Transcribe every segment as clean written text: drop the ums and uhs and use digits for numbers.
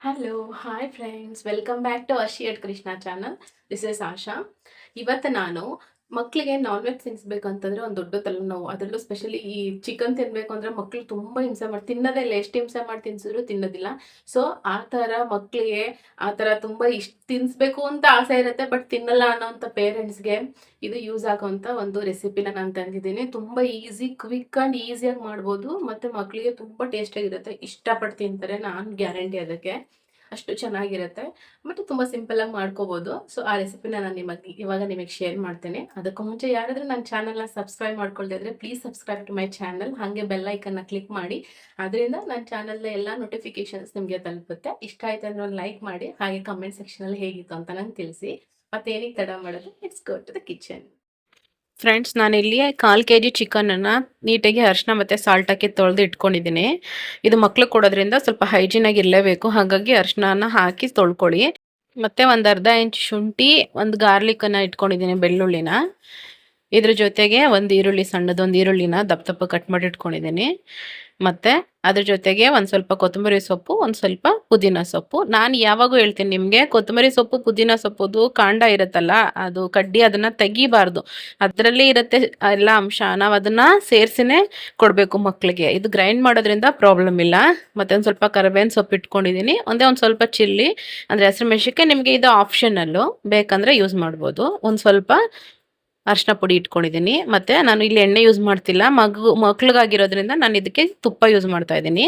Hello, hi friends, welcome back to Ashi at Krishna channel. This is Asha. ಇವತ್ತು ನಾನು ಮಕ್ಕಳಿಗೆ non veg ತಿನ್ನಿಸ್ಬೇಕಂತಂದ್ರೆ ಒಂದು ದೊಡ್ಡ ತಲೆನೋವು. ಅದರಲ್ಲೂ ಸ್ಪೆಷಲಿ ಈ ಚಿಕನ್ ತಿನ್ನಬೇಕು ಅಂದರೆ ಮಕ್ಕಳು ತುಂಬ ಹಿಂಸೆ ಮಾಡಿ ತಿನ್ನೋದೇ ಇಲ್ಲ. ಎಷ್ಟು ಹಿಂಸೆ ಮಾಡಿ ತಿನ್ಸಿದ್ರು ತಿನ್ನೋದಿಲ್ಲ. ಸೊ ಆ ಥರ ಮಕ್ಕಳಿಗೆ ಆ ಥರ ತುಂಬ ತಿನ್ನಿಸ್ಬೇಕು ಅಂತ ಆಸೆ ಇರುತ್ತೆ, ಬಟ್ ತಿನ್ನಲ್ಲ ಅನ್ನೋಂಥ ಪೇರೆಂಟ್ಸ್ಗೆ ಇದು ಯೂಸ್ ಆಗೋವಂಥ ಒಂದು ರೆಸಿಪಿನ ನಾನು ತಂದಿದ್ದೀನಿ. ತುಂಬ ಈಸಿ, ಕ್ವಿಕ್ ಆ್ಯಂಡ್ ಈಸಿಯಾಗಿ ಮಾಡ್ಬೋದು, ಮತ್ತು ಮಕ್ಕಳಿಗೆ ತುಂಬ ಟೇಸ್ಟಾಗಿರುತ್ತೆ, ಇಷ್ಟಪಟ್ಟು ತಿಂತಾರೆ. ನಾನು ಗ್ಯಾರಂಟಿ ಅದಕ್ಕೆ. ಅಷ್ಟು ಚೆನ್ನಾಗಿರುತ್ತೆ ಮತ್ತು ತುಂಬ ಸಿಂಪಲಾಗಿ ಮಾಡ್ಕೋಬೋದು. ಸೊ ಆ ರೆಸಿಪಿನ ನಾನು ನಿಮಗೆ ಶೇರ್ ಮಾಡ್ತೇನೆ. ಅದಕ್ಕೂ ಮುಂಚೆ ಯಾರಾದರೂ ನನ್ನ ಚಾನಲ್ನ ಸಬ್ಸ್ಕ್ರೈಬ್ ಮಾಡ್ಕೊಳ್ತಾ ಇದ್ರೆ please subscribe to my channel. ಹಾಗೆ ಬೆಲ್ ಐಕನ್ನ ಕ್ಲಿಕ್ ಮಾಡಿ, ಅದರಿಂದ ನನ್ನ ಚಾನಲ್ನ ಎಲ್ಲ ನೋಟಿಫಿಕೇಶನ್ಸ್ ನಿಮಗೆ ತಲುಪುತ್ತೆ. ಇಷ್ಟ ಆಯ್ತು ಅಂದರೆ ಒಂದು ಲೈಕ್ ಮಾಡಿ, ಹಾಗೆ ಕಮೆಂಟ್ ಸೆಕ್ಷನಲ್ಲಿ ಹೇಗಿತ್ತು ಅಂತ ನಂಗೆ ತಿಳಿಸಿ. ಮತ್ತೇನಿಗೆ ತಡ ಮಾಡೋದು, it's go to the kitchen. Friends, ನಾನಿಲ್ಲಿ 1/4 kg ಚಿಕನನ್ನು ನೀಟಾಗಿ ಅರಿಶಿನ ಮತ್ತು ಸಾಲ್ಟ್ ಹಾಕಿ ತೊಳೆದು ಇಟ್ಕೊಂಡಿದ್ದೀನಿ. ಇದು ಮಕ್ಳಿಗೆ ಕೊಡೋದ್ರಿಂದ ಸ್ವಲ್ಪ ಹೈಜೀನಾಗಿ ಇರಲೇಬೇಕು, ಹಾಗಾಗಿ ಅರಿಶಿನ ಹಾಕಿ ತೊಳ್ಕೊಳ್ಳಿ. ಮತ್ತು ಒಂದು ಅರ್ಧ ಇಂಚ್ ಶುಂಠಿ, ಒಂದು ಗಾರ್ಲಿಕನ್ನು ಇಟ್ಕೊಂಡಿದ್ದೀನಿ, ಬೆಳ್ಳುಳ್ಳಿನ. ಇದ್ರ ಜೊತೆಗೆ ಒಂದು ಈರುಳ್ಳಿ, ಸಣ್ಣದೊಂದು ಈರುಳ್ಳಿನ ದಪ್ಪ ದಪ್ಪ ಕಟ್ ಮಾಡಿ ಇಟ್ಕೊಂಡಿದ್ದೀನಿ. ಮತ್ತು ಅದ್ರ ಜೊತೆಗೆ ಒಂದು ಸ್ವಲ್ಪ ಕೊತ್ತಂಬರಿ ಸೊಪ್ಪು, ಒಂದು ಸ್ವಲ್ಪ ಪುದೀನ ಸೊಪ್ಪು. ನಾನು ಯಾವಾಗೂ ಹೇಳ್ತೀನಿ ನಿಮಗೆ, ಕೊತ್ತಂಬರಿ ಸೊಪ್ಪು ಪುದೀನ ಸೊಪ್ಪುದು ಕಾಂಡ ಇರುತ್ತಲ್ಲ, ಅದು ಕಡ್ಡಿ, ಅದನ್ನು ತೆಗಿಬಾರ್ದು. ಅದರಲ್ಲಿ ಇರುತ್ತೆ ಎಲ್ಲ ಅಂಶ. ನಾವು ಅದನ್ನು ಸೇರಿಸಿನೇ ಕೊಡಬೇಕು ಮಕ್ಕಳಿಗೆ. ಇದು ಗ್ರೈಂಡ್ ಮಾಡೋದ್ರಿಂದ ಪ್ರಾಬ್ಲಮ್ ಇಲ್ಲ. ಮತ್ತು ಒಂದು ಸ್ವಲ್ಪ ಕರಿಬೇವಿನ ಸೊಪ್ಪು ಇಟ್ಕೊಂಡಿದ್ದೀನಿ. ಒಂದು ಸ್ವಲ್ಪ ಚಿಲ್ಲಿ ಅಂದರೆ ಹಸಿರು ಮೆಣಸಿನ್ಕಾಯಿ, ನಿಮಗೆ ಇದು ಆಪ್ಷನಲ್ಲು, ಬೇಕಂದರೆ ಯೂಸ್ ಮಾಡ್ಬೋದು. ಒಂದು ಸ್ವಲ್ಪ ಅರಿಶಿನ ಪುಡಿ ಇಟ್ಕೊಂಡಿದ್ದೀನಿ. ಮತ್ತು ನಾನು ಇಲ್ಲಿ ಎಣ್ಣೆ ಯೂಸ್ ಮಾಡ್ತಿಲ್ಲ, ಮಕ್ಳಿಗಾಗಿರೋದ್ರಿಂದ ನಾನು ಇದಕ್ಕೆ ತುಪ್ಪ ಯೂಸ್ ಮಾಡ್ತಾ ಇದ್ದೀನಿ.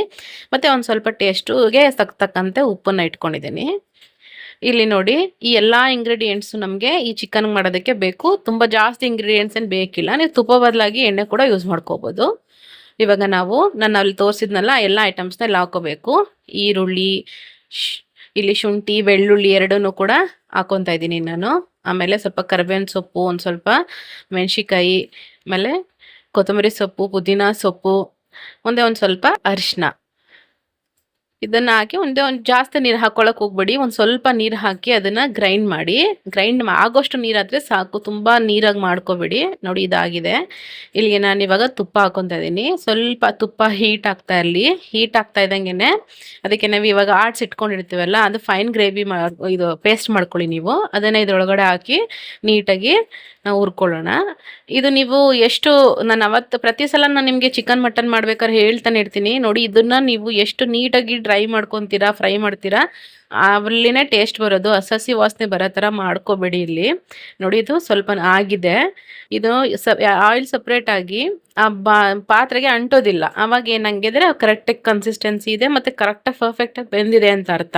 ಮತ್ತು ಒಂದು ಸ್ವಲ್ಪ ಟೇಸ್ಟುಗೆ ತಕ್ಕಂತೆ ಉಪ್ಪನ್ನು ಇಟ್ಕೊಂಡಿದ್ದೀನಿ. ಇಲ್ಲಿ ನೋಡಿ, ಈ ಎಲ್ಲ ಇಂಗ್ರೀಡಿಯೆಂಟ್ಸು ನಮಗೆ ಈ ಚಿಕನ್ ಮಾಡೋದಕ್ಕೆ ಬೇಕು. ತುಂಬ ಜಾಸ್ತಿ ಇಂಗ್ರೀಡಿಯೆಂಟ್ಸ್ ಏನು ಬೇಕಿಲ್ಲ. ನೀವು ತುಪ್ಪ ಬದಲಾಗಿ ಎಣ್ಣೆ ಕೂಡ ಯೂಸ್ ಮಾಡ್ಕೋಬೋದು. ಇವಾಗ ನಾನು ಅಲ್ಲಿ ತೋರಿಸಿದ್ನಲ್ಲ ಎಲ್ಲ ಐಟಮ್ಸ್ನ ಎಲ್ಲ ಹಾಕೋಬೇಕು. ಈರುಳ್ಳಿ, ಇಲ್ಲಿ ಶುಂಠಿ, ಬೆಳ್ಳುಳ್ಳಿ ಎರಡನ್ನೂ ಕೂಡ ಹಾಕೊತಾ ಇದ್ದೀನಿ ನಾನು. ಆಮೇಲೆ ಸ್ವಲ್ಪ ಕರಿಬೇವಿನ ಸೊಪ್ಪು, ಒಂದು ಸ್ವಲ್ಪ ಮೆಣಸಿಕಾಯಿ, ಆಮೇಲೆ ಕೊತ್ತಂಬರಿ ಸೊಪ್ಪು, ಪುದೀನ ಸೊಪ್ಪು, ಒಂದು ಸ್ವಲ್ಪ ಅರಿಶಿನ. ಇದನ್ನು ಹಾಕಿ ಒಂದು ಜಾಸ್ತಿ ನೀರು ಹಾಕ್ಕೊಳ್ಳೋಕೆ ಹೋಗ್ಬೇಡಿ. ಒಂದು ಸ್ವಲ್ಪ ನೀರು ಹಾಕಿ ಅದನ್ನು ಗ್ರೈಂಡ್ ಆಗೋಷ್ಟು ನೀರಾದರೆ ಸಾಕು, ತುಂಬ ನೀರಾಗಿ ಮಾಡ್ಕೋಬೇಡಿ. ನೋಡಿ, ಇದಾಗಿದೆ. ಇಲ್ಲಿಗೆ ನಾನು ಇವಾಗ ತುಪ್ಪ ಹಾಕ್ಕೊತಾ ಇದ್ದೀನಿ. ಸ್ವಲ್ಪ ತುಪ್ಪ ಹೀಟ್ ಆಗ್ತಾ ಇರಲಿ. ಹೀಟ್ ಆಗ್ತಾ ಇದ್ದಂಗೆ ಅದಕ್ಕೆ ನಾವು ಇವಾಗ ಇಟ್ಕೊಂಡಿರ್ತೀವಲ್ಲ, ಅದು ಫೈನ್ ಗ್ರೇವಿ ಇದು ಪೇಸ್ಟ್ ಮಾಡ್ಕೊಳ್ಳಿ ನೀವು. ಅದನ್ನು ಇದ್ರೊಳಗಡೆ ಹಾಕಿ ನೀಟಾಗಿ ನಾವು ಹುರ್ಕೊಳ್ಳೋಣ. ಇದು ನೀವು ಎಷ್ಟು, ನಾನು ಪ್ರತಿ ಸಲ ನಾನು ನಿಮಗೆ ಚಿಕನ್ ಮಟನ್ ಮಾಡ್ಬೇಕಾದ್ರೆ ಹೇಳ್ತಾನೆ ಇರ್ತೀನಿ ನೋಡಿ, ಇದನ್ನು ನೀವು ಎಷ್ಟು ನೀಟಾಗಿ ಡ್ರೈ ಮಾಡ್ಕೊತೀರಾ, ಫ್ರೈ ಮಾಡ್ತೀರಾ, ಅಲ್ಲಿನೇ ಟೇಸ್ಟ್ ಬರೋದು. ಹಸಿ ವಾಸನೆ ಬರೋ ಥರ ಮಾಡ್ಕೋಬೇಡಿ. ಇಲ್ಲಿ ನೋಡಿ, ಇದು ಸ್ವಲ್ಪ ಆಗಿದೆ. ಇದು ಆಯಿಲ್ ಸಪ್ರೇಟಾಗಿ ಆ ಪಾತ್ರೆಗೆ ಅಂಟೋದಿಲ್ಲ. ಅವಾಗ ಏನಂಗಿದ್ರೆ ಕರೆಕ್ಟಾಗಿ ಕನ್ಸಿಸ್ಟೆನ್ಸಿ ಇದೆ ಮತ್ತು ಕರೆಕ್ಟಾಗಿ ಪರ್ಫೆಕ್ಟಾಗಿ ಬೆಂದಿದೆ ಅಂತ ಅರ್ಥ.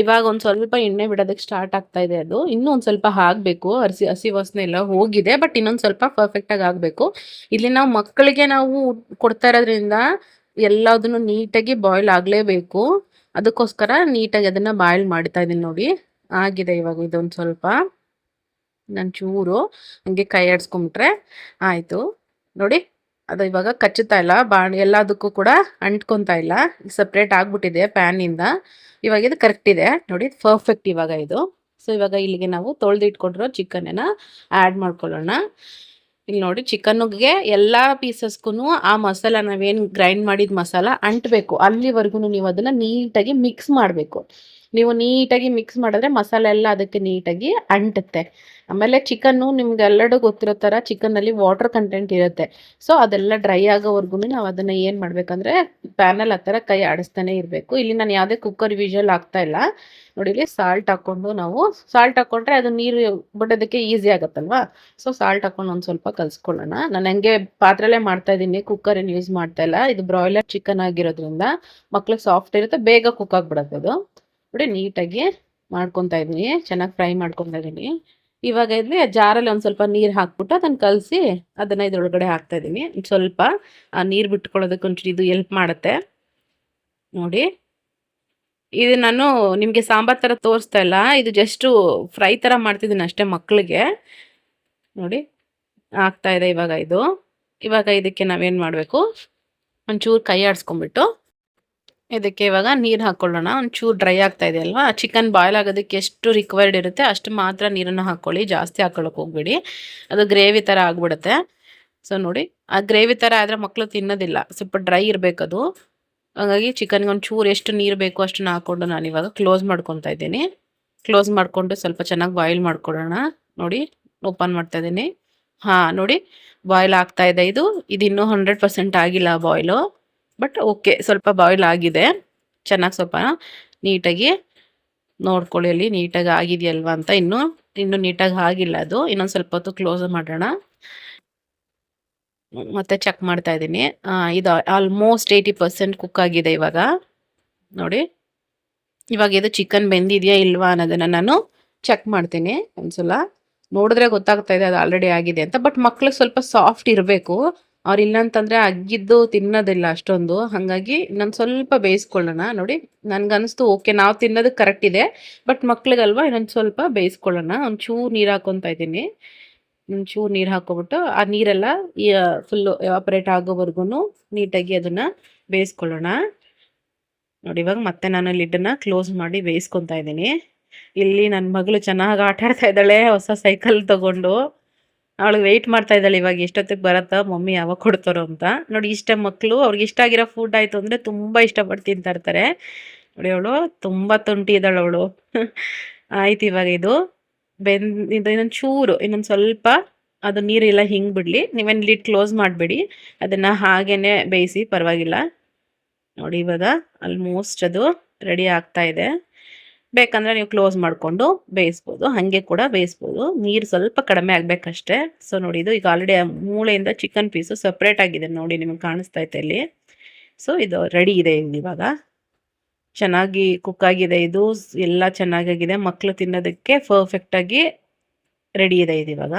ಇವಾಗ ಒಂದು ಸ್ವಲ್ಪ ಎಣ್ಣೆ ಬಿಡೋದಕ್ಕೆ ಸ್ಟಾರ್ಟ್ ಆಗ್ತಾ ಇದೆ. ಅದು ಇನ್ನೂ ಒಂದು ಸ್ವಲ್ಪ ಆಗಬೇಕು. ಹಸಿ ವಾಸನೆ ಎಲ್ಲ ಹೋಗಿದೆ, ಬಟ್ ಇನ್ನೊಂದು ಸ್ವಲ್ಪ ಪರ್ಫೆಕ್ಟಾಗಿ ಆಗಬೇಕು. ಇಲ್ಲಿ ನಾವು ಮಕ್ಕಳಿಗೆ ಕೊಡ್ತಾ ಇರೋದ್ರಿಂದ ಎಲ್ಲದನ್ನು ನೀಟಾಗಿ ಬಾಯ್ಲ್ ಆಗಲೇಬೇಕು. ಅದಕ್ಕೋಸ್ಕರ ನೀಟಾಗಿ ಅದನ್ನು ಬಾಯ್ಲ್ ಮಾಡ್ತಾ ಇದ್ದೀನಿ. ನೋಡಿ, ಆಗಿದೆ ಇವಾಗ. ಇದೊಂದು ಸ್ವಲ್ಪ ನಾನು ಚೂರು ಹಂಗೆ ಕೈ ಆಡಿಸ್ಕೊಂಬಿಟ್ರೆ ಆಯಿತು. ನೋಡಿ, ಅದು ಇವಾಗ ಕಚ್ಚುತ್ತಾ ಇಲ್ಲ, ಎಲ್ಲದಕ್ಕೂ ಕೂಡ ಅಂಟ್ಕೊತಾ ಇಲ್ಲ, ಸಪ್ರೇಟ್ ಆಗಿಬಿಟ್ಟಿದೆ ಪ್ಯಾನಿಂದ. ಇವಾಗ ಇದು ಕರೆಕ್ಟ್ ಇದೆ ನೋಡಿ, ಪರ್ಫೆಕ್ಟ್ ಇವಾಗ ಇದು. ಸೊ ಇವಾಗ ಇಲ್ಲಿಗೆ ನಾವು ತೊಳೆದು ಇಟ್ಕೊಂಡಿರೋ ಚಿಕನನ್ನು ಆ್ಯಡ್ ಮಾಡ್ಕೊಳ್ಳೋಣ. ಇಲ್ಲಿ ನೋಡಿ, ಚಿಕನ್ಗೆ ಎಲ್ಲ ಪೀಸಸ್ಗೂ ಆ ಮಸಾಲ, ನಾವೇನು ಗ್ರೈಂಡ್ ಮಾಡಿದ ಮಸಾಲ ಅಂಟಬೇಕು. ಅಲ್ಲಿವರೆಗೂ ನೀವು ಅದನ್ನು ನೀಟಾಗಿ ಮಿಕ್ಸ್ ಮಾಡಬೇಕು. ನೀವು ನೀಟಾಗಿ ಮಿಕ್ಸ್ ಮಾಡಿದ್ರೆ ಮಸಾಲೆ ಎಲ್ಲ ಅದಕ್ಕೆ ನೀಟಾಗಿ ಅಂಟುತ್ತೆ. ಆಮೇಲೆ ಚಿಕನ್ನು ನಿಮ್ಗೆ ಎಲ್ಲರೂ ಗೊತ್ತಿರೋ ಥರ ಚಿಕನ್ನಲ್ಲಿ ವಾಟರ್ ಕಂಟೆಂಟ್ ಇರುತ್ತೆ. ಸೊ ಅದೆಲ್ಲ ಡ್ರೈ ಆಗೋವರೆಗೂ ನಾವು ಅದನ್ನು ಏನು ಮಾಡಬೇಕಂದ್ರೆ ಪ್ಯಾನಲ್ಲಿ ಆ ಥರ ಕೈ ಆಡಿಸ್ತಾನೆ ಇರಬೇಕು. ಇಲ್ಲಿ ನಾನು ಯಾವುದೇ ಕುಕ್ಕರ್ ವಿಷಲ್ ಆಗ್ತಾ ಇಲ್ಲ. ನೋಡಿ, ಇಲ್ಲಿ ಸಾಲ್ಟ್ ಹಾಕ್ಕೊಂಡ್ರೆ ಅದು ನೀರು ಬಿಡೋದಕ್ಕೆ ಈಸಿ ಆಗುತ್ತಲ್ವಾ. ಸೊ ಸಾಲ್ಟ್ ಹಾಕ್ಕೊಂಡು ಒಂದು ಸ್ವಲ್ಪ ಕಲಿಸ್ಕೊಳ್ಳೋಣ. ನಾನು ಹಂಗೆ ಪಾತ್ರೆಲ್ಲೇ ಮಾಡ್ತಾ ಇದ್ದೀನಿ, ಕುಕ್ಕರ್ ಏನು ಯೂಸ್ ಮಾಡ್ತಾ ಇಲ್ಲ. ಇದು ಬ್ರಾಯ್ಲರ್ ಚಿಕನ್ ಆಗಿರೋದ್ರಿಂದ ಮಕ್ಳಿಗೆ ಸಾಫ್ಟ್ ಇರುತ್ತೆ, ಬೇಗ ಕುಕ್ ಆಗಿಬಿಡುತ್ತೆ ಅದು. ನೋಡಿ, ನೀಟಾಗಿ ಮಾಡ್ಕೊತಾ ಇದ್ದೀನಿ, ಚೆನ್ನಾಗಿ ಫ್ರೈ ಮಾಡ್ಕೊತಾ ಇದ್ದೀನಿ. ಇವಾಗ ಇಲ್ಲಿ ಜಾರಲ್ಲಿ ಒಂದು ಸ್ವಲ್ಪ ನೀರು ಹಾಕ್ಬಿಟ್ಟು ಅದನ್ನು ಕಲಸಿ ಅದನ್ನು ಇದ್ರೊಳಗಡೆ ಹಾಕ್ತಾ ಇದ್ದೀನಿ. ಸ್ವಲ್ಪ ಆ ನೀರು ಬಿಟ್ಕೊಳ್ಳೋದಕ್ಕೆ ಒಂಚೂರು ಇದು ಎಲ್ಪ್ ಮಾಡುತ್ತೆ. ನೋಡಿ, ಇದು ನಾನು ನಿಮಗೆ ಸಾಂಬಾರು ಥರ ತೋರಿಸ್ತಾ ಇಲ್ಲ, ಇದು ಜಸ್ಟು ಫ್ರೈ ಥರ ಮಾಡ್ತಿದ್ದೀನಿ ಅಷ್ಟೇ ಮಕ್ಕಳಿಗೆ. ನೋಡಿ, ಆಗ್ತಾ ಇದೆ ಇವಾಗ ಇದು. ಇವಾಗ ಇದಕ್ಕೆ ನಾವೇನು ಮಾಡಬೇಕು, ಒಂಚೂರು ಕೈ ಆಡಿಸ್ಕೊಂಬಿಟ್ಟು ಇದಕ್ಕೆ ಇವಾಗ ನೀರು ಹಾಕ್ಕೊಳ್ಳೋಣ. ಒಂಚೂರು ಡ್ರೈ ಆಗ್ತಾ ಇದೆ ಅಲ್ವಾ, ಚಿಕನ್ ಬಾಯ್ಲ್ ಆಗೋದಕ್ಕೆ ಎಷ್ಟು ರಿಕ್ವೈರ್ಡ್ ಇರುತ್ತೆ ಅಷ್ಟು ಮಾತ್ರ ನೀರನ್ನು ಹಾಕ್ಕೊಳ್ಳಿ, ಜಾಸ್ತಿ ಹಾಕ್ಕೊಳ್ಳೋಕೆ ಹೋಗ್ಬೇಡಿ, ಅದು ಗ್ರೇವಿ ಥರ ಆಗ್ಬಿಡುತ್ತೆ. ಸೊ ನೋಡಿ, ಆ ಗ್ರೇವಿ ಥರ ಆದರೆ ಮಕ್ಕಳು ತಿನ್ನೋದಿಲ್ಲ, ಸ್ವಲ್ಪ ಡ್ರೈ ಇರಬೇಕದು. ಹಾಗಾಗಿ ಚಿಕನ್ಗೆ ಒಂಚೂರು ಎಷ್ಟು ನೀರು ಬೇಕೋ ಅಷ್ಟನ್ನ ಹಾಕ್ಕೊಂಡು ನಾನಿವಾಗ ಕ್ಲೋಸ್ ಮಾಡ್ಕೊತಾ ಇದ್ದೀನಿ. ಕ್ಲೋಸ್ ಮಾಡಿಕೊಂಡು ಸ್ವಲ್ಪ ಚೆನ್ನಾಗಿ ಬಾಯ್ಲ್ ಮಾಡ್ಕೊಳ್ಳೋಣ. ನೋಡಿ ಓಪನ್ ಮಾಡ್ತಾ ಇದ್ದೀನಿ. ಹಾಂ ನೋಡಿ ಬಾಯ್ಲ್ ಆಗ್ತಾ ಇದೆ. ಇದು ಇನ್ನೂ 100% ಆಗಿಲ್ಲ ಬಾಯ್ಲು, ಬಟ್ ಓಕೆ ಸ್ವಲ್ಪ ಬಾಯ್ಲ್ ಆಗಿದೆ. ಚೆನ್ನಾಗಿ ಸ್ವಲ್ಪ ನೀಟಾಗಿ ನೋಡ್ಕೊಳ್ಳಿ ಅಲ್ಲಿ ನೀಟಾಗಿ ಆಗಿದೆಯಲ್ವಾ ಅಂತ. ಇನ್ನೂ ನೀಟಾಗಿ ಆಗಿಲ್ಲ ಅದು. ಇನ್ನೊಂದು ಸ್ವಲ್ಪ ಹೊತ್ತು ಕ್ಲೋಸ್ ಮಾಡೋಣ. ಮತ್ತೆ ಚೆಕ್ ಮಾಡ್ತಾ ಇದ್ದೀನಿ. ಇದು ಆಲ್ಮೋಸ್ಟ್ 80% ಕುಕ್ ಆಗಿದೆ ಇವಾಗ. ನೋಡಿ ಇವಾಗ ಇದು ಚಿಕನ್ ಬೆಂದಿದೆಯಾ ಇಲ್ವಾ ಅನ್ನೋದನ್ನು ನಾನು ಚೆಕ್ ಮಾಡ್ತೀನಿ ಒಂದ್ಸಲ. ನೋಡಿದ್ರೆ ಗೊತ್ತಾಗ್ತಾ ಇದೆ ಅದು ಆಲ್ರೆಡಿ ಆಗಿದೆ ಅಂತ. ಬಟ್ ಮಕ್ಳಿಗೆ ಸ್ವಲ್ಪ ಸಾಫ್ಟ್ ಇರಬೇಕು. ಅವ್ರು ಇಲ್ಲಂತಂದರೆ ಅಗ್ಗಿದ್ದು ತಿನ್ನೋದಿಲ್ಲ ಅಷ್ಟೊಂದು. ಹಾಗಾಗಿ ಇನ್ನೊಂದು ಸ್ವಲ್ಪ ಬೇಯಿಸ್ಕೊಳ್ಳೋಣ. ನೋಡಿ ನನಗನ್ನಿಸ್ತು ಓಕೆ ನಾವು ತಿನ್ನೋದಕ್ಕೆ ಕರೆಕ್ಟ್ ಇದೆ, ಬಟ್ ಮಕ್ಳಿಗಲ್ವಾ ಇನ್ನೊಂದು ಸ್ವಲ್ಪ ಬೇಯಿಸ್ಕೊಳ್ಳೋಣ. ಒಂಚೂರು ನೀರು ಹಾಕ್ಕೊತಾ ಇದ್ದೀನಿ. ಒಂಚೂರು ನೀರು ಹಾಕ್ಕೊಬಿಟ್ಟು ಆ ನೀರೆಲ್ಲ ಫುಲ್ಲು ಎವಾಪರೇಟ್ ಆಗೋವರೆಗೂ ನೀಟಾಗಿ ಅದನ್ನು ಬೇಯಿಸ್ಕೊಳ್ಳೋಣ. ನೋಡಿ ಇವಾಗ ಮತ್ತೆ ನಾನು ಲಿಡ್ಡನ್ನ ಕ್ಲೋಸ್ ಮಾಡಿ ಬೇಯಿಸ್ಕೊತಾ ಇದ್ದೀನಿ. ಇಲ್ಲಿ ನನ್ನ ಮಗಳು ಚೆನ್ನಾಗಿ ಆಟ ಆಡ್ತಾ ಇದ್ದಾಳೆ ಹೊಸ ಸೈಕಲ್ ತಗೊಂಡು. ಅವಳಿಗೆ ವೆಯ್ಟ್ ಮಾಡ್ತಾ ಇದ್ದಾಳೆ ಇವಾಗ ಎಷ್ಟೊತ್ತಿಗೆ ಬರತ್ತಾ ಮಮ್ಮಿ ಯಾವಾಗ ಕೊಡ್ತಾರೋ ಅಂತ. ನೋಡಿ ಇಷ್ಟ ಮಕ್ಕಳು ಅವ್ರಿಗೆ ಇಷ್ಟ ಆಗಿರೋ ಫುಡ್ ಆಯಿತು ಅಂದರೆ ತುಂಬ ಇಷ್ಟಪಟ್ಟು ತಿಂತಾ ಇರ್ತಾರೆ. ನೋಡಿ ಅವಳು ತುಂಬ ತುಂಟಿ ಇದ್ದಾಳೆ ಅವಳು. ಆಯ್ತು ಇವಾಗ ಇದು ಇನ್ನೊಂದು ಚೂರು ಇನ್ನೊಂದು ಸ್ವಲ್ಪ ಅದು ನೀರೆಲ್ಲ ಹಿಂಗೆ ಬಿಡಲಿ. ನೀವೇನು ಲಿಡ್ ಕ್ಲೋಸ್ ಮಾಡಬೇಡಿ, ಅದನ್ನು ಹಾಗೇ ಬೇಯಿಸಿ ಪರವಾಗಿಲ್ಲ. ನೋಡಿ ಇವಾಗ ಆಲ್ಮೋಸ್ಟ್ ಅದು ರೆಡಿ ಆಗ್ತಾ ಇದೆ. ಬೇಕಂದರೆ ನೀವು ಕ್ಲೋಸ್ ಮಾಡಿಕೊಂಡು ಬೇಯಿಸ್ಬೋದು, ಹಾಗೆ ಕೂಡ ಬೇಯಿಸ್ಬೋದು. ನೀರು ಸ್ವಲ್ಪ ಕಡಿಮೆ ಆಗಬೇಕಷ್ಟೇ. ಸೊ ನೋಡಿ ಇದು ಈಗ ಆಲ್ರೆಡಿ ಮೂಳೆಯಿಂದ ಚಿಕನ್ ಪೀಸು ಸಪ್ರೇಟ್ ಆಗಿದೆ ನೋಡಿ, ನಿಮಗೆ ಕಾಣಿಸ್ತಾ ಐತೆ ಇಲ್ಲಿ. ಸೊ ಇದು ರೆಡಿ ಇದೆ ಇವಾಗ. ಚೆನ್ನಾಗಿ ಕುಕ್ ಆಗಿದೆ ಇದು, ಎಲ್ಲ ಚೆನ್ನಾಗಾಗಿದೆ. ಮಕ್ಕಳು ತಿನ್ನೋದಕ್ಕೆ ಪರ್ಫೆಕ್ಟಾಗಿ ರೆಡಿ ಇದೆ ಇದು ಇವಾಗ.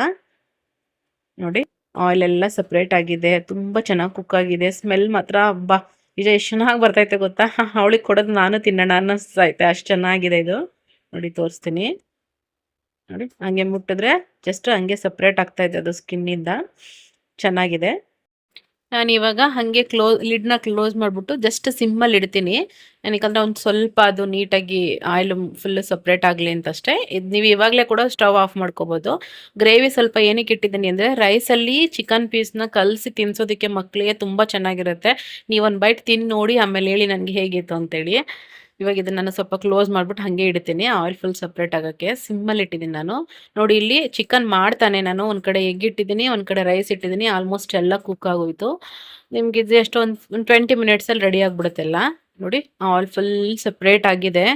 ನೋಡಿ ಆಯಿಲ್ ಎಲ್ಲ ಸಪ್ರೇಟ್ ಆಗಿದೆ, ತುಂಬ ಚೆನ್ನಾಗಿ ಕುಕ್ ಆಗಿದೆ. ಸ್ಮೆಲ್ ಮಾತ್ರ ಹಬ್ಬ ಈಗ ಎಷ್ಟು ಚೆನ್ನಾಗಿ ಬರ್ತೈತೆ ಗೊತ್ತಾ. ಅವಳಿಗೆ ಕೊಡೋದು ನಾನು ತಿನ್ನೋಣ ಅನ್ನಿಸ್ತೈತೆ, ಅಷ್ಟು ಚೆನ್ನಾಗಿದೆ ಇದು. ನೋಡಿ ತೋರಿಸ್ತೀನಿ. ನೋಡಿ ಹಂಗೆ ಮುಟ್ಟಿದ್ರೆ ಜಸ್ಟ್ ಹಂಗೆ ಸಪ್ರೇಟ್ ಆಗ್ತಾ ಇದೆ ಅದು ಸ್ಕಿನ್ನಿಂದ. ಚೆನ್ನಾಗಿದೆ. ನಾನು ಇವಾಗ ಹಾಗೆ ಲಿಡ್ನ ಕ್ಲೋಸ್ ಮಾಡಿಬಿಟ್ಟು ಜಸ್ಟ್ ಸಿಮ್ಮಲ್ಲಿ ಇಡ್ತೀನಿ. ಏನಕ್ಕಂದರೆ ಒಂದು ಸ್ವಲ್ಪ ಅದು ನೀಟಾಗಿ ಆಯಿಲ್ ಫುಲ್ಲು ಸಪ್ರೇಟ್ ಆಗಲಿ ಅಂತಷ್ಟೇ. ಇದು ನೀವು ಇವಾಗಲೇ ಕೂಡ ಸ್ಟವ್ ಆಫ್ ಮಾಡ್ಕೋಬೋದು. ಗ್ರೇವಿ ಸ್ವಲ್ಪ ಏನಕ್ಕೆ ಇಟ್ಟಿದ್ದೀನಿ ಅಂದರೆ ರೈಸಲ್ಲಿ ಚಿಕನ್ ಪೀಸ್ನ ಕಲಸಿ ತಿನ್ನಿಸೋದಕ್ಕೆ ಮಕ್ಕಳಿಗೆ ತುಂಬ ಚೆನ್ನಾಗಿರುತ್ತೆ. ನೀವು ಒಂದು ಬೈಟ್ ತಿಂದು ನೋಡಿ ಆಮೇಲೆ ಹೇಳಿ ನನಗೆ ಹೇಗಿತ್ತು ಅಂತೇಳಿ. ಇವಾಗ ಇದನ್ನು ನಾನು ಸ್ವಲ್ಪ ಕ್ಲೋಸ್ ಮಾಡಿಬಿಟ್ಟು ಹಾಗೆ ಇಡ್ತೀನಿ, ಆಯಿಲ್ ಫುಲ್ ಸಪ್ರೇಟ್ ಆಗೋಕ್ಕೆ. ಸಿಮ್ಮಲ್ಲಿ ಇಟ್ಟಿದ್ದೀನಿ ನಾನು. ನೋಡಿ ಇಲ್ಲಿ ಚಿಕನ್ ಮಾಡ್ತಾನೆ ನಾನು ಒಂದು ಕಡೆ ಎಗ್ ಇಟ್ಟಿದ್ದೀನಿ, ಒಂದು ಕಡೆ ರೈಸ್ ಇಟ್ಟಿದ್ದೀನಿ. ಆಲ್ಮೋಸ್ಟ್ ಎಲ್ಲ ಕುಕ್ ಆಗೋಯ್ತು. ನಿಮ್ಗೆ ಇದು ಎಷ್ಟು ಒಂದು 20 ಮಿನಿಟ್ಸಲ್ಲಿ ರೆಡಿ ಆಗಿಬಿಡುತ್ತೆಲ್ಲ. ನೋಡಿ ಆಯಿಲ್ ಫುಲ್ ಸಪ್ರೇಟ್ ಆಗಿದೆ.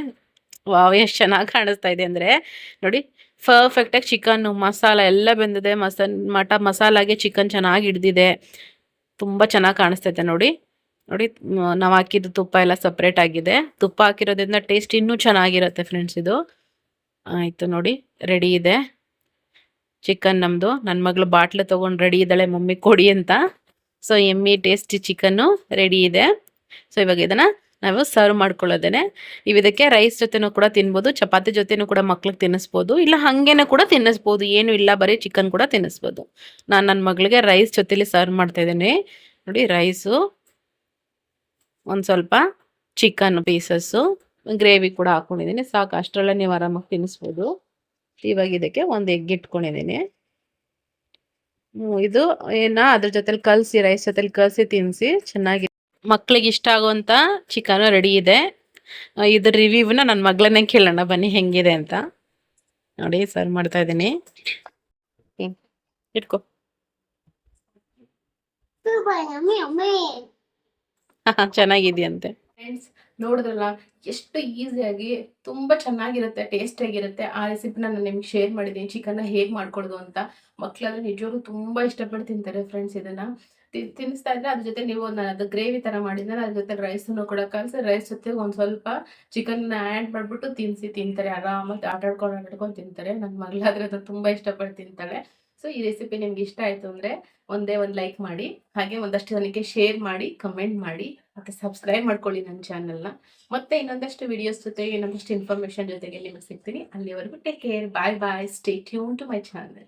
ವಾವ್ ಎಷ್ಟು ಚೆನ್ನಾಗಿ ಕಾಣಿಸ್ತಾ ಇದೆ ಅಂದರೆ ನೋಡಿ ಪರ್ಫೆಕ್ಟಾಗಿ ಚಿಕನ್ನು ಮಸಾಲ ಎಲ್ಲ ಬೆಂದಿದೆ. ಮಸಾಲಾಗೆ ಚಿಕನ್ ಚೆನ್ನಾಗಿ ಹಿಡ್ದಿದೆ, ತುಂಬ ಚೆನ್ನಾಗಿ ಕಾಣಿಸ್ತೈತೆ ನೋಡಿ. ನೋಡಿ ನಾವು ಹಾಕಿದ್ದು ತುಪ್ಪ ಎಲ್ಲ ಸಪ್ರೇಟ್ ಆಗಿದೆ. ತುಪ್ಪ ಹಾಕಿರೋದ್ರಿಂದ ಟೇಸ್ಟ್ ಇನ್ನೂ ಚೆನ್ನಾಗಿರುತ್ತೆ ಫ್ರೆಂಡ್ಸ್ ಇದು. ಆಯಿತು ನೋಡಿ ರೆಡಿ ಇದೆ ಚಿಕನ್ ನಮ್ಮದು. ನನ್ನ ಮಗಳು ಬಾಟ್ಲು ತೊಗೊಂಡು ರೆಡಿ ಇದ್ದಾಳೆ ಮಮ್ಮಿ ಕೊಡಿ ಅಂತ. ಸೊ ಎಮ್ಮಿ ಟೇಸ್ಟಿ ಚಿಕನ್ನು ರೆಡಿ ಇದೆ. ಸೊ ಇವಾಗ ಇದನ್ನು ನಾವು ಸರ್ವ್ ಮಾಡ್ಕೊಳ್ಳೋದೇನೆ. ನೀವು ಇದಕ್ಕೆ ರೈಸ್ ಜೊತೆನೂ ಕೂಡ ತಿನ್ಬೋದು, ಚಪಾತಿ ಜೊತೆನೂ ಕೂಡ ಮಕ್ಳಿಗೆ ತಿನ್ನಿಸ್ಬೋದು, ಇಲ್ಲ ಹಾಗೇನೂ ಕೂಡ ತಿನ್ನಿಸ್ಬೋದು, ಏನೂ ಇಲ್ಲ ಬರೀ ಚಿಕನ್ ಕೂಡ ತಿನ್ನಿಸ್ಬೋದು. ನಾನು ನನ್ನ ಮಗಳಿಗೆ ರೈಸ್ ಜೊತೆಲಿ ಸರ್ವ್ ಮಾಡ್ತಾಯಿದ್ದೀನಿ. ನೋಡಿ ರೈಸು, ಒಂದು ಸ್ವಲ್ಪ ಚಿಕನ್ ಪೀಸಸ್ಸು, ಗ್ರೇವಿ ಕೂಡ ಹಾಕ್ಕೊಂಡಿದ್ದೀನಿ. ಸಾಕು, ಅಷ್ಟರಲ್ಲೇ ನೀವು ಆರಾಮಾಗಿ ತಿನ್ನಿಸ್ಬೋದು. ಇವಾಗ ಇದಕ್ಕೆ ಒಂದು ಎಗ್ ಇಟ್ಕೊಂಡಿದ್ದೀನಿ. ಇದು ಅದ್ರ ಜೊತೆಲಿ ಕಲಸಿ ರೈಸ್ ಜೊತೆಲಿ ಕಲಸಿ ತಿನ್ನಿಸಿ ಚೆನ್ನಾಗಿ. ಮಕ್ಳಿಗೆ ಇಷ್ಟ ಆಗುವಂಥ ಚಿಕನ್ ರೆಡಿ ಇದೆ. ಇದ್ರ ರಿವ್ಯೂನ ನನ್ನ ಮಗಳನ್ನೇ ಕೇಳೋಣ ಬನ್ನಿ ಹೆಂಗಿದೆ ಅಂತ. ನೋಡಿ ಸರ್ವ್ ಮಾಡ್ತಾ ಇದ್ದೀನಿ, ಇಟ್ಕೊ. ಚೆನ್ನಾಗಿದೆಯಂತೆ ಫ್ರೆಂಡ್ಸ್. ನೋಡಿದ್ರಲ್ಲ ಎಷ್ಟು ಈಸಿಯಾಗಿ ತುಂಬ ಚೆನ್ನಾಗಿರುತ್ತೆ, ಟೇಸ್ಟಿಯಾಗಿರುತ್ತೆ. ಆ ರೆಸಿಪಿನ ನಾನು ನಿಮ್ಗೆ ಶೇರ್ ಮಾಡಿದ್ದೀನಿ, ಚಿಕನ್ನ ಹೇಗೆ ಮಾಡ್ಕೊಳ್ಳೋದು ಅಂತ. ಮಕ್ಕಳೆಲ್ಲ ನಿಜವಾಗ್ಲೂ ತುಂಬ ಇಷ್ಟಪಟ್ಟು ತಿಂತಾರೆ ಫ್ರೆಂಡ್ಸ್. ಇದನ್ನು ತಿನ್ನಿಸ್ತಾ ಇದ್ರೆ ಅದ್ರ ಜೊತೆ ನೀವು ಅದು ಗ್ರೇವಿ ಥರ ಮಾಡಿದ್ರೆ ಅದ್ರ ಜೊತೆ ರೈಸನ್ನು ಕೂಡ ಕಲಸಿ ರೈಸ್ ಜೊತೆ ಒಂದು ಸ್ವಲ್ಪ ಚಿಕನ್ನ ಆ್ಯಡ್ ಮಾಡಿಬಿಟ್ಟು ತಿಂತಾರೆ. ಆರಾಮಾಗಿ ಆಟಾಡ್ಕೊಂಡು ತಿಂತಾರೆ. ನನ್ನ ಮಗಳಾದ್ರೆ ಅದು ತುಂಬ ಇಷ್ಟಪಟ್ಟು ತಿಂತಾಳೆ. ಸೊ ಈ ರೆಸಿಪಿ ನಿಮ್ಗೆ ಇಷ್ಟ ಆಯಿತು ಅಂದರೆ ಒಂದೇ ಒಂದು ಲೈಕ್ ಮಾಡಿ, ಹಾಗೆ ಒಂದಷ್ಟು ಜನಕ್ಕೆ ಶೇರ್ ಮಾಡಿ, ಕಮೆಂಟ್ ಮಾಡಿ, ಮತ್ತು ಸಬ್ಸ್ಕ್ರೈಬ್ ಮಾಡ್ಕೊಳ್ಳಿ ನನ್ನ ಚಾನಲ್ನ. ಮತ್ತೆ ಇನ್ನೊಂದಷ್ಟು ವಿಡಿಯೋಸ್ ಜೊತೆಗೆ ಇನ್ನೊಂದಷ್ಟು ಇನ್ಫಾರ್ಮೇಷನ್ ಜೊತೆಗೆ ನಿಮಗೆ ಸಿಗ್ತೀನಿ. ಅಲ್ಲಿವರೆಗೂ take care, bye bye, stay tune to my channel.